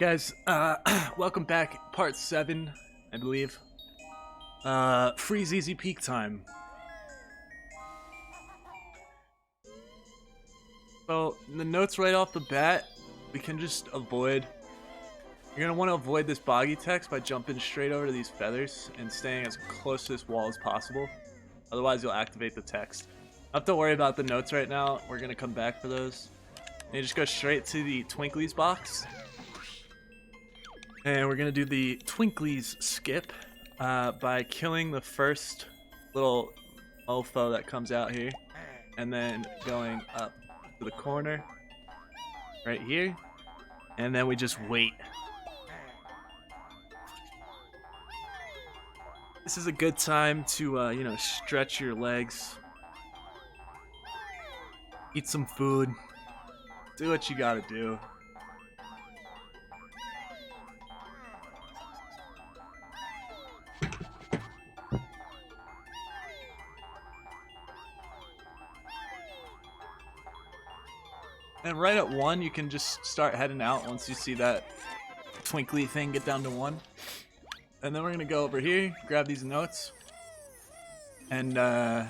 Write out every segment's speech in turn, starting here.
guys, welcome back, part 7, I believe. Freezeezy peak time. So, the notes right off the bat, we can just avoid. You're gonna want to avoid this boggy text by jumping straight over to these feathers and staying as close to this wall as possible. Otherwise, you'll activate the text. Not to worry about the notes right now, we're gonna come back for those. And you just go straight to the Twinklies box. And we're gonna do the Twinklies skip by killing the first little mofo that comes out here, and then going up to the corner right here, and then we just wait. This is a good time to stretch your legs, eat some food, do what you gotta do. And right at 1, you can just start heading out once you see that twinkly thing get down to 1. And then we're gonna go over here, grab these notes, and then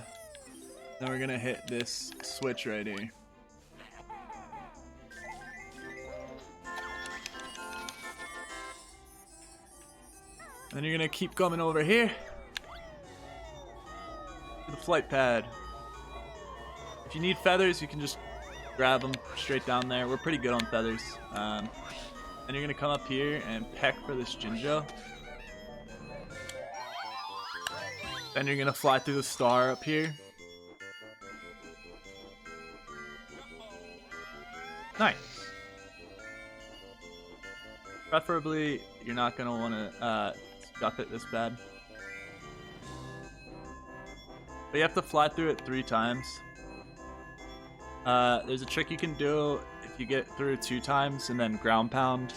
we're gonna hit this switch right here. Then you're gonna keep coming over here to the flight pad. If you need feathers, you can just grab them straight down there. We're pretty good on feathers. And you're gonna come up here and peck for this Jinjo. Then you're gonna fly through the star up here. Nice. Preferably, you're not gonna wanna scuff it this bad. But you have to fly through it 3 times. There's a trick you can do if you get through 2 times and then ground pound.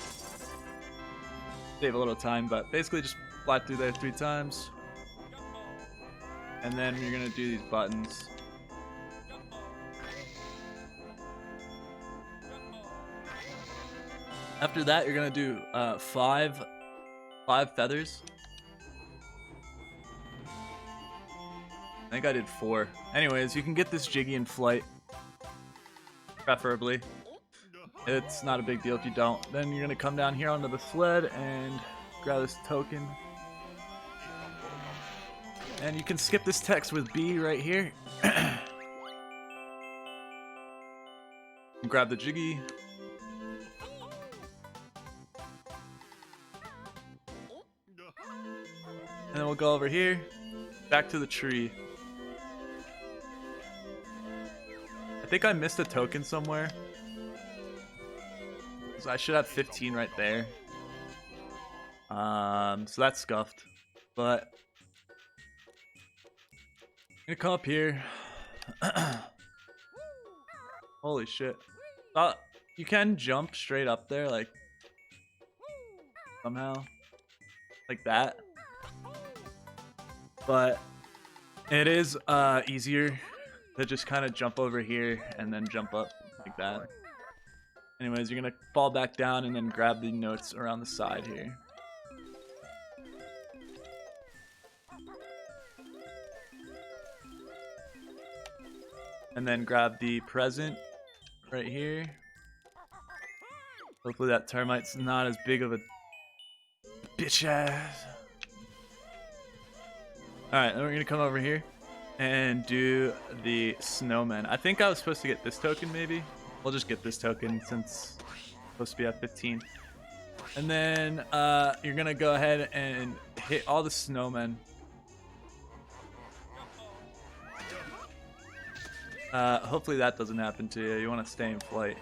Save a little time, but basically just fly through there 3 times. And then you're gonna do these buttons. After that, you're gonna do 5 feathers. I think I did 4. Anyways, you can get this Jiggy in flight. Preferably. It's not a big deal if you don't. Then you're gonna come down here onto the sled and grab this token. And you can skip this text with B right here. And grab the Jiggy. And then we'll go over here, back to the tree. I think I missed a token somewhere. So I should have 15 right there. So that's scuffed. But I'm gonna come up here. Holy shit. You can jump straight up there, like somehow. Like that. But it is easier to just kind of jump over here and then jump up like that. Anyways, you're gonna fall back down and then grab the notes around the side here. And then grab the present right here. Hopefully that termite's not as big of a bitch ass. Alright, then we're gonna come over here and do the snowman. I think I was supposed to get this token maybe. We'll just get this token since it's supposed to be at 15. And then you're gonna go ahead and hit all the snowmen. Hopefully that doesn't happen to you. You want to stay in flight.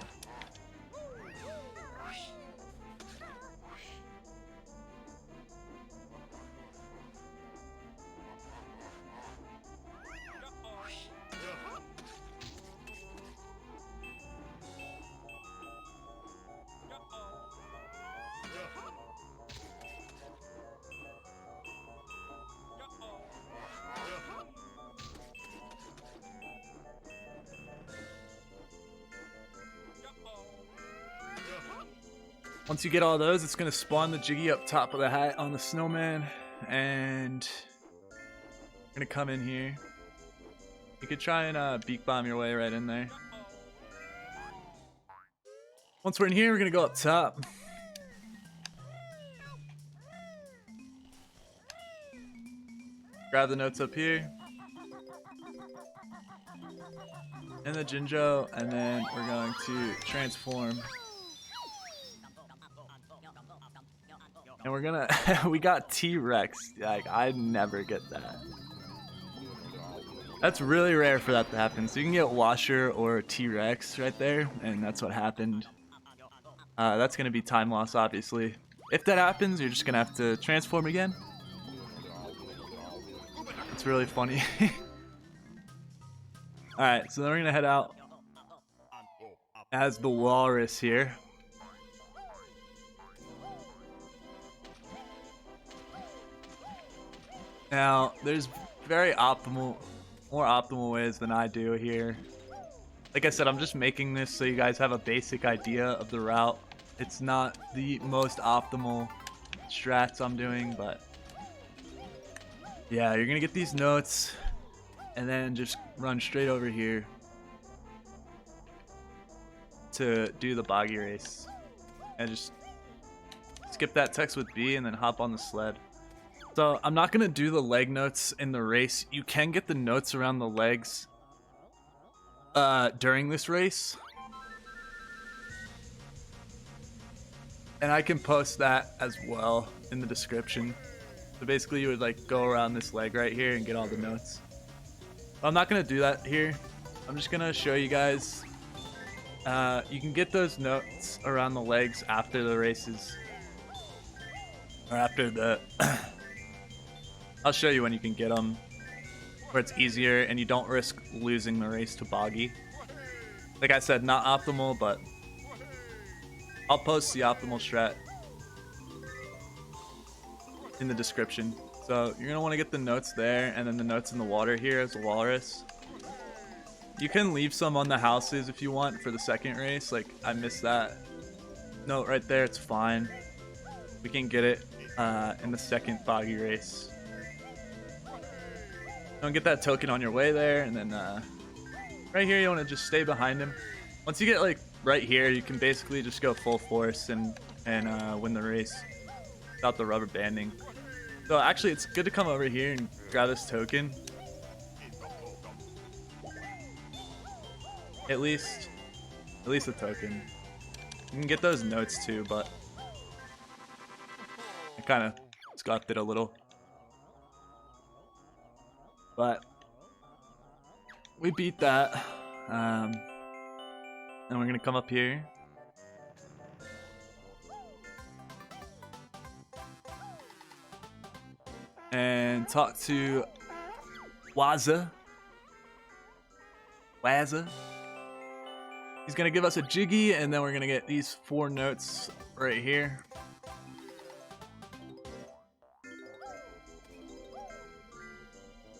Once you get all those, it's gonna spawn the Jiggy up top of the hat on the snowman, and we're gonna come in here. You could try and beak bomb your way right in there. Once we're in here, we're gonna go up top. Grab the notes up here. And the Jinjo, and then we're going to transform. And we're gonna, we got T-Rex. Like, I never get that. That's really rare for that to happen. So you can get Washer or T-Rex right there, and that's what happened. That's gonna be time loss, obviously. If that happens, you're just gonna have to transform again. It's really funny. Alright, so then we're gonna head out as the walrus here. Now, there's very more optimal ways than I do here. Like I said, I'm just making this so you guys have a basic idea of the route. It's not the most optimal strats I'm doing, but yeah, you're gonna get these notes and then just run straight over here to do the boggy race. And just skip that text with B and then hop on the sled. So I'm not gonna do the leg notes in the race. You can get the notes around the legs during this race. And I can post that as well in the description. So basically you would like go around this leg right here and get all the notes. But I'm not gonna do that here. I'm just gonna show you guys. You can get those notes around the legs after the races. Or after the... I'll show you when you can get them. Where it's easier and you don't risk losing the race to boggy. Like I said, not optimal, but I'll post the optimal strat in the description. So you're gonna want to get the notes there and then the notes in the water here as a walrus. You can leave some on the houses if you want for the second race. Like I missed that note right there, it's fine. We can get it in the second boggy race. Don't get that token on your way there, and then right here you want to just stay behind him. Once you get like right here, you can basically just go full force and win the race without the rubber banding. So actually, it's good to come over here and grab this token. At least a token. You can get those notes too, but I kind of scuffed it a little. But we beat that. And we're gonna come up here. And talk to Wazza. He's gonna give us a Jiggy, and then we're gonna get these 4 notes right here.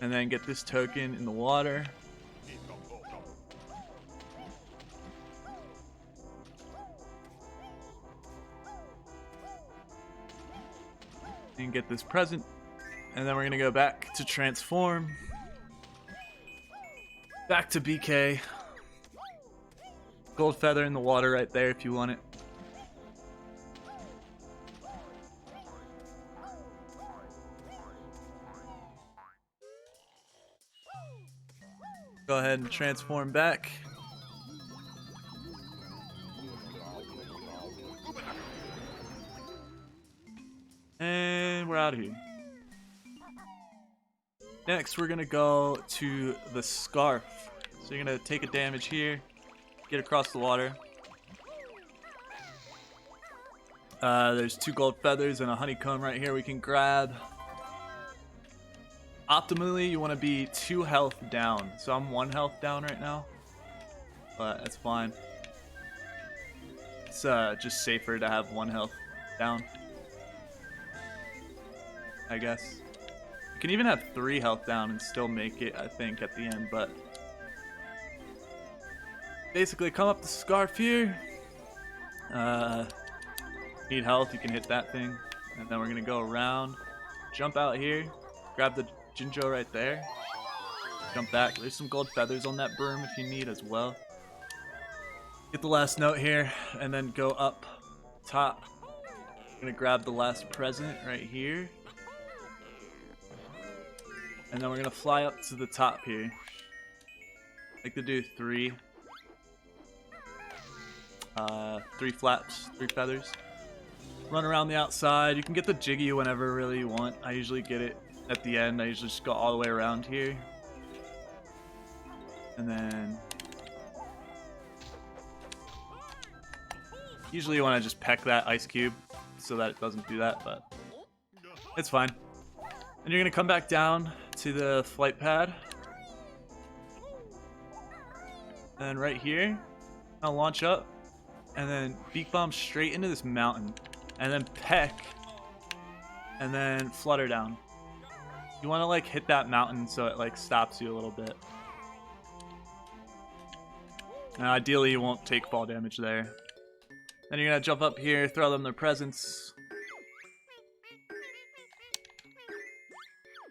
And then get this token in the water. And get this present. And then we're gonna go back to transform. Back to BK. Gold feather in the water right there if you want it. Go ahead and transform back. And we're out of here. Next, we're gonna go to the scarf. So you're gonna take a damage here, get across the water. There's 2 gold feathers and a honeycomb right here we can grab. Optimally, you want to be 2 health down. So I'm 1 health down right now, but that's fine. It's just safer to have 1 health down, I guess. You can even have 3 health down and still make it, I think, at the end, but basically come up the scarf here. Need health, you can hit that thing. And then we're gonna go around, jump out here, grab the Jinjo right there, jump back. There's some gold feathers on that berm if you need as well. Get the last note here, and then go up top. I'm gonna grab the last present right here. And then we're gonna fly up to the top here. I like to do three flaps, 3 feathers. Run around the outside. You can get the Jiggy whenever really you want. I usually get it at the end. I usually just go all the way around here. And then usually you want to just peck that ice cube so that it doesn't do that, but it's fine. And you're going to come back down to the flight pad. And right here, I'll launch up and then beak bomb straight into this mountain. And then peck, and then flutter down. You want to like hit that mountain so it like stops you a little bit. Now, ideally, you won't take fall damage there. Then you're gonna jump up here, throw them their presents.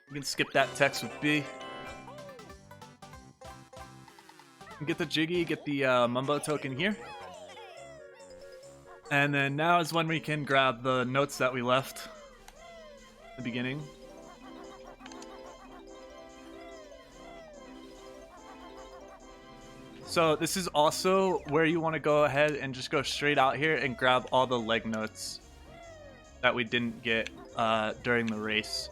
You can skip that text with B. You get the Jiggy, get the Mumbo token here. And then now is when we can grab the notes that we left at the beginning. So this is also where you want to go ahead and just go straight out here and grab all the leg notes that we didn't get during the race.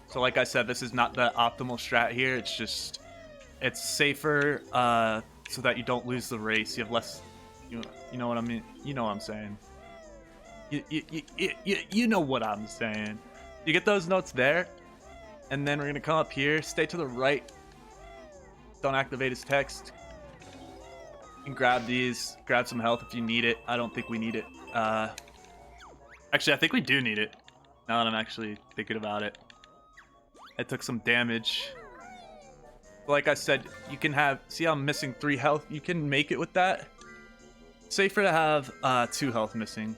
So like I said, this is not the optimal strat here. It's just, it's safer so that you don't lose the race. You have less... You know what I mean? You know what I'm saying. You know what I'm saying. You get those notes there, and then we're gonna come up here, stay to the right. Don't activate his text. You can grab these, grab some health if you need it. I don't think we need it. Actually, I think we do need it. Now that I'm actually thinking about it. I took some damage. Like I said, you can have... See how I'm missing 3 health? You can make it with that. Safer to have 2 health missing.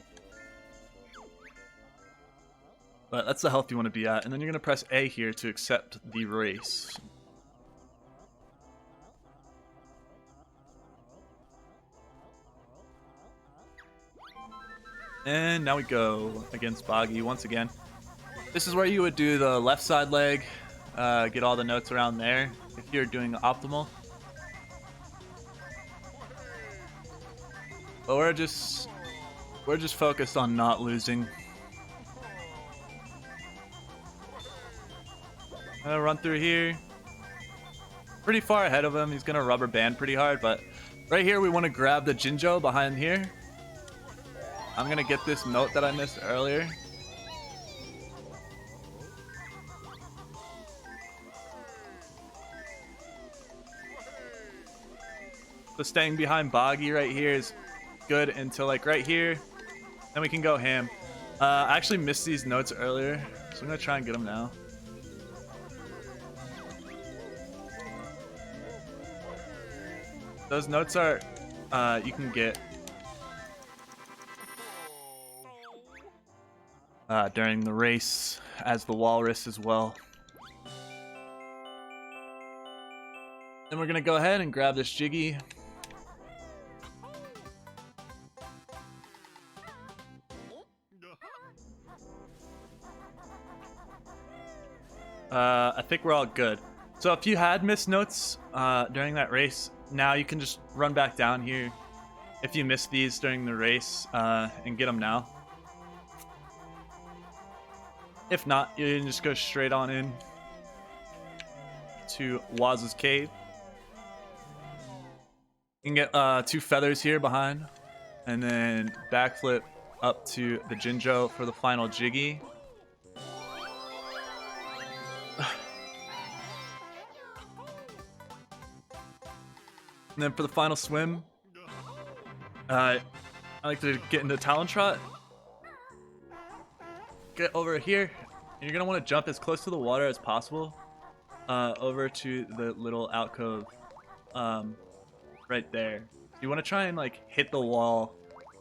But that's the health you want to be at. And then you're going to press A here to accept the race. And now we go against Boggy once again. This is where you would do the left side leg. Get all the notes around there if you're doing optimal. But we're just focused on not losing. I'm gonna run through here. Pretty far ahead of him. He's gonna rubber band pretty hard, but right here we want to grab the Jinjo behind here. I'm gonna get this note that I missed earlier. So staying behind Boggy right here is good until like right here. Then we can go ham. I actually missed these notes earlier, so I'm gonna try and get them now. Those notes are you can get during the race as the walrus as well. Then we're gonna go ahead and grab this Jiggy. I think we're all good. So if you had missed notes during that race, now you can just run back down here if you missed these during the race and get them now. If not, you can just go straight on in to Waz's cave. You can get 2 feathers here behind, and then backflip up to the Jinjo for the final Jiggy. And then for the final swim, I like to get into Talon Trot. Get over here, and you're gonna want to jump as close to the water as possible, over to the little alcove, right there. You want to try and like hit the wall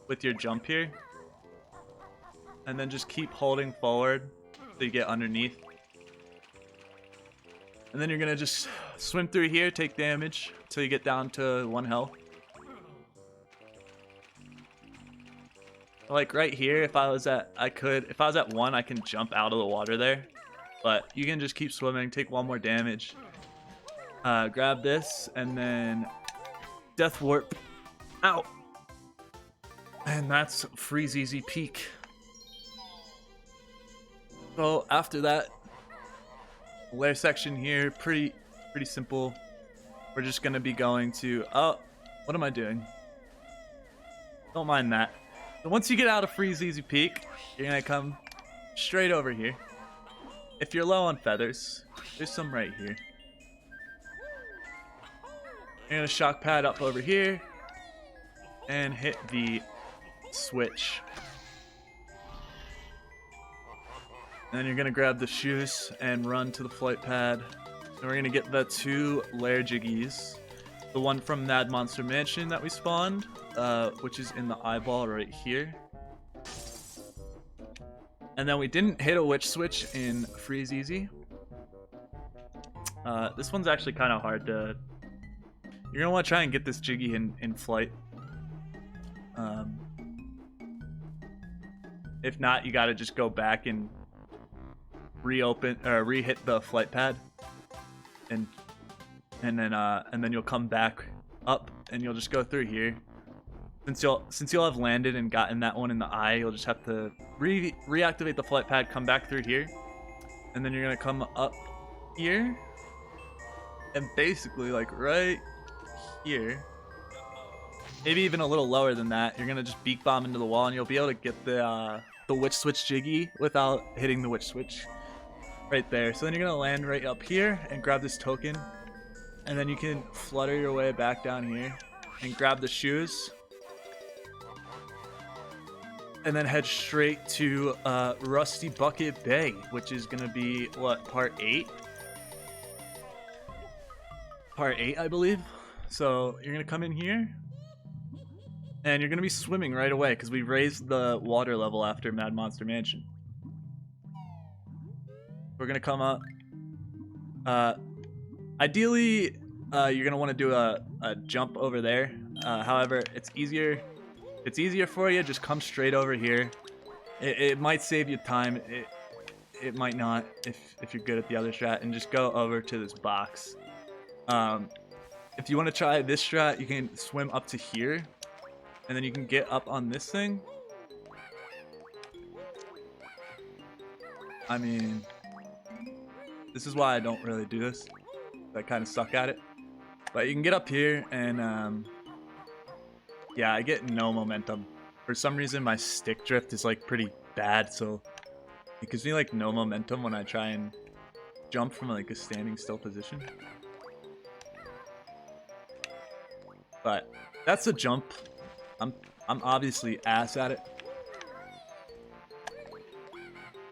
with your jump here. and then just keep holding forward so you get underneath. And then you're gonna just swim through here, take damage until you get down to 1 health. Like right here, if I was at 1, I can jump out of the water there. But you can just keep swimming, take 1 more damage. Grab this, and then Death Warp out. And that's Freezeezy Peak. So after that, lair section here, pretty simple. We're just gonna be going to, oh, what am I doing? Don't mind that. So once you get out of Freezeezy Peak, you're gonna come straight over here. If you're low on feathers, there's some right here. You're gonna shock pad up over here and hit the switch. And then you're gonna grab the shoes and run to the flight pad. And we're gonna get the 2 lair jiggies. The one from Mad Monster Mansion that we spawned, which is in the eyeball right here. And then we didn't hit a witch switch in Freezeezy. This one's actually kind of hard to... You're gonna want to try and get this jiggy in flight. If not, you gotta just go back and re-hit the flight pad, and then you'll come back up and you'll just go through here. Since you'll have landed and gotten that one in the eye, you'll just have to reactivate the flight pad, come back through here, and then you're gonna come up here, and basically like right here, maybe even a little lower than that, you're gonna just beak bomb into the wall, and you'll be able to get the witch switch jiggy without hitting the witch switch right there. So then you're gonna land right up here and grab this token, and then you can flutter your way back down here and grab the shoes, and then head straight to Rusty Bucket Bay, which is gonna be what, part 8? Part 8, I believe. So you're gonna come in here, and you're gonna be swimming right away because we raised the water level after Mad Monster Mansion. We're gonna come up. Ideally, you're gonna want to do a jump over there. However, it's easier for you. Just come straight over here. It might save you time. It might not if you're good at the other strat, and just go over to this box. If you want to try this strat, you can swim up to here, and then you can get up on this thing. I mean, this is why I don't really do this. I kind of suck at it. But you can get up here, and yeah, I get no momentum. For some reason, my stick drift is like pretty bad, so it gives me like no momentum when I try and jump from like a standing still position. But that's a jump. I'm obviously ass at it,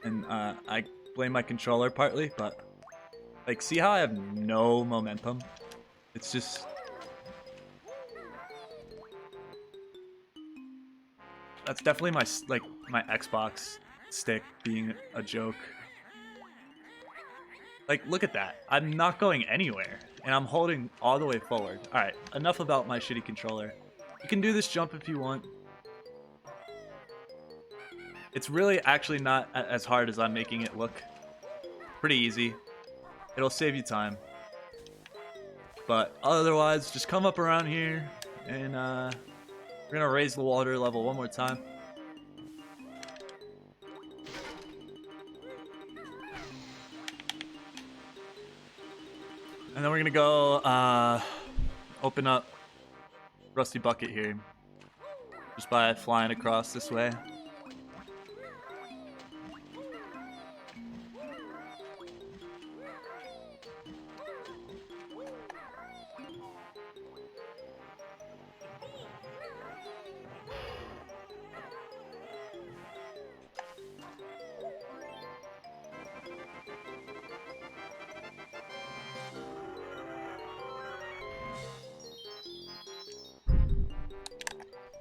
and I blame my controller partly, but like, see how I have no momentum? It's just, that's definitely my Xbox stick being a joke. Like, look at that. I'm not going anywhere, and I'm holding all the way forward. Alright, enough about my shitty controller. You can do this jump if you want. It's really actually not as hard as I'm making it look. Pretty easy. It'll save you time. But otherwise, just come up around here, and we're gonna raise the water level one more time. And then we're gonna go open up Rusty Bucket here, just by flying across this way.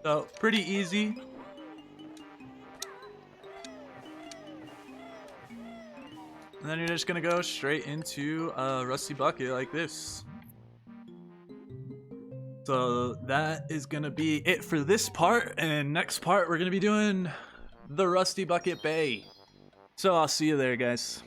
So, pretty easy. And then you're just gonna go straight into a rusty bucket like this. So that is gonna be it for this part, and next part we're gonna be doing the Rusty Bucket Bay. So I'll see you there, guys.